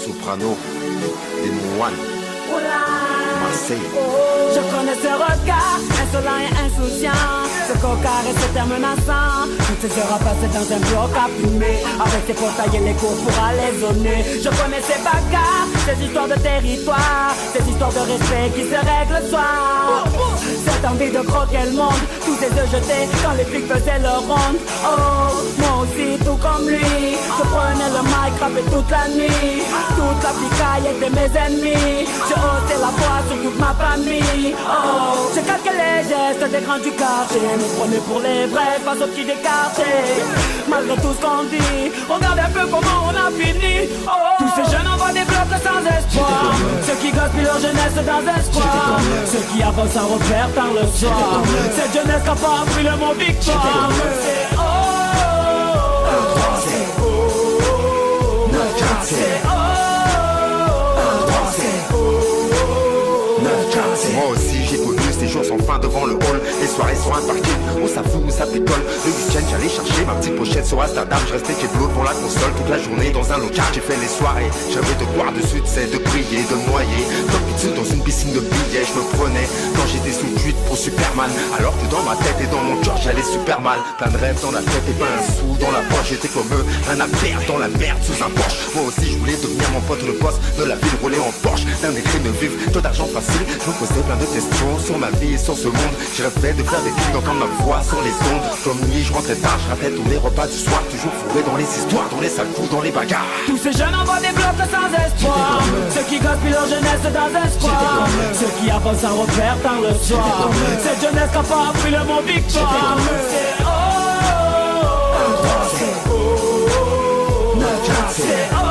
Soprano, Des Marseille. Je connais ce regard, insolent et insouciant, ce cocard et ce terme menaçant. Toutes ces heures à passer dans un bloc à fumer, avec ses portails et les cours pour alésonner. Je connais ces bagarres, ces histoires de territoire, ces histoires de respect qui se règlent le soir. Cette envie de croquer le monde, tous ces œufs jetés quand les flics faisaient leur ronde. Oh, moi aussi tout comme lui, je prenais le mic, rappais toute la nuit. Toute la picaille était mes ennemis, j'ai ôté la voix sur toute ma famille. Oh, j'ai calqué les gestes des grands du quartier, me prenais pour les vrais face aux petits décartés. Malgré tout ce qu'on dit, regarde un peu comment on a fini. Oh, tous ces jeunes envoient des blocs sans espoir, ceux qui gaspillent leur jeunesse dans un square, ceux qui avancent sans repère par le soir. Cette jeunesse qui n'a pas appris le mot victoire. C'est oh, c'est oh, c'est oh. Moi aussi j'ai connu ces jours sans fin devant le hall. Les soirées sur un parking, où ça fout, où ça pétole. Le week-end j'allais chercher ma petite pochette sur Amsterdam. Je restais chez Blot devant la console toute la journée dans un local. J'ai fait les soirées, j'avais de boire dessus, de briller, de noyer. Comme pizza dans une piscine de billets, je me prenais quand j'étais sous cuite pour Superman. Alors que dans ma tête et dans mon cœur j'allais super mal. Plein de rêves dans la tête et pas un sou dans la poche. J'étais comme eux, un affaire dans la merde sous un Porsche. Moi aussi je voulais devenir mon pote le boss de la ville, rouler en Porsche. D'un écrit de vivre, taux d'argent facile. Je me posais plein de questions sur ma vie et sur ce monde. J'ai rêvé de faire des films, d'entendre ma voix sur les ondes. Comme nuit, je rentrais tard, je ratais tous les repas du soir. Toujours fourré dans les histoires, dans les sales coups, dans les bagarres. Tous ces jeunes envoient des blocs sans espoir, ceux qui gaspillent leur jeunesse dans un square, ceux qui avancent sans repère par le soir. Cette jeunesse qui n'a pas appris le mot victoire. C'est oh, c'est oh, c'est oh.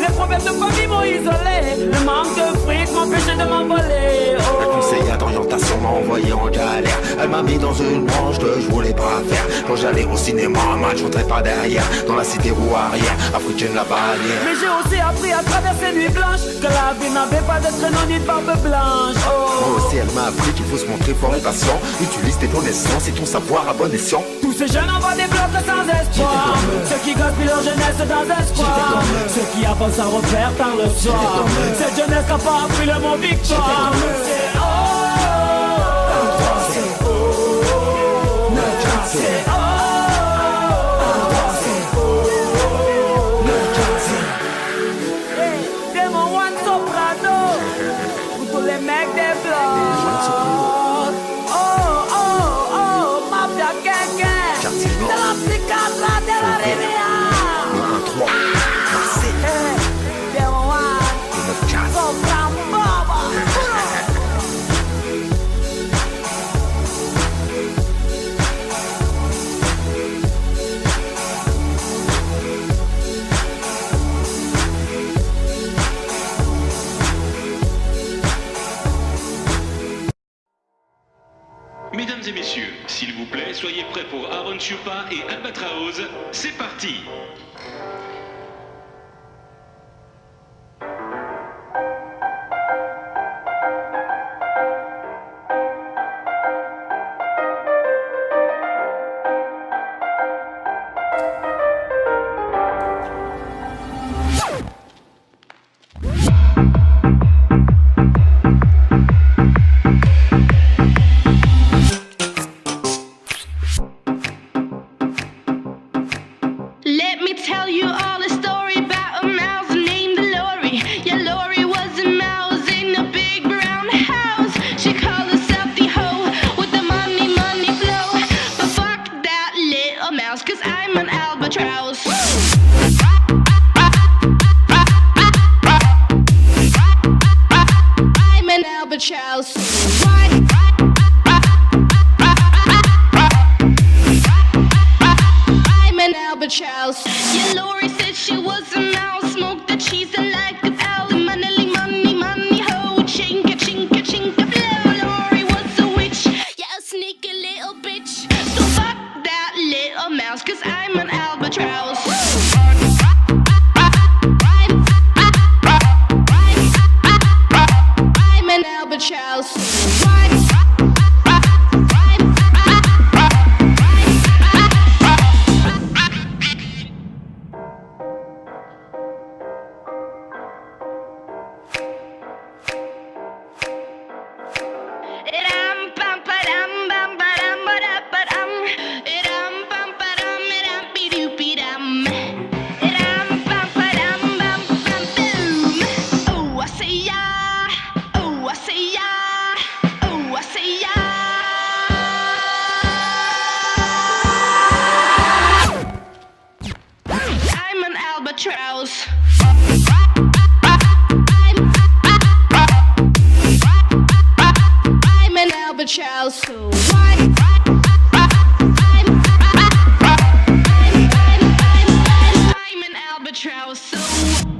Les problèmes de famille m'ont isolé, le manque de fric m'empêchait de m'envoler. La conseillère d'orientation m'a envoyé en galère. Elle m'a mis dans une branche que je voulais pas faire. Quand j'allais au cinéma, un match, je rentrais pas derrière. Dans la cité roue arrière, africaine la bannière. Mais j'ai aussi appris à travers ces nuits blanches que la vie n'avait pas de traîneau ni de barbe blanche. Oh. Moi aussi elle m'a appris qu'il faut se montrer fort et patient. Utilise tes connaissances et ton savoir à bon escient. Tous ces jeunes envoient des blocs sans espoir, ceux qui gaspillent leur jeunesse dans un square, ceux qui avancent sans repère par le soir. Cette jeunesse qui n'a pas appris le mot victoire. C'est oh, c'est oh, c'est oh, c'est Démon One Soprano, pour tous les mecs des blocs. Oh, oh, oh, Mafia Gang, de la psychiatre de la Rivière. Le 1-3, Marseille. Démon One Soprano. Mesdames et messieurs, s'il vous plaît, soyez prêts pour Aaron Chupa et Albatraoz. C'est parti! Let me tell you all a story about a mouse named Lori. Yeah, Lori was a mouse in a big brown house. She called herself the hoe with the money, money flow. But fuck that little mouse, 'cause I'm an albatross. I'm an albatross. I'm an albatross. Yeah, Lori said she was a mouse. Smoked the cheese and like a owl. Money, money, money, ho. Chinka, chinka, chinka, flow. Lori was a witch. Yeah, a sneaky little bitch. So fuck that little mouse, 'cause I'm an albatross. I'm an albatross. albatross. I'm an albatross.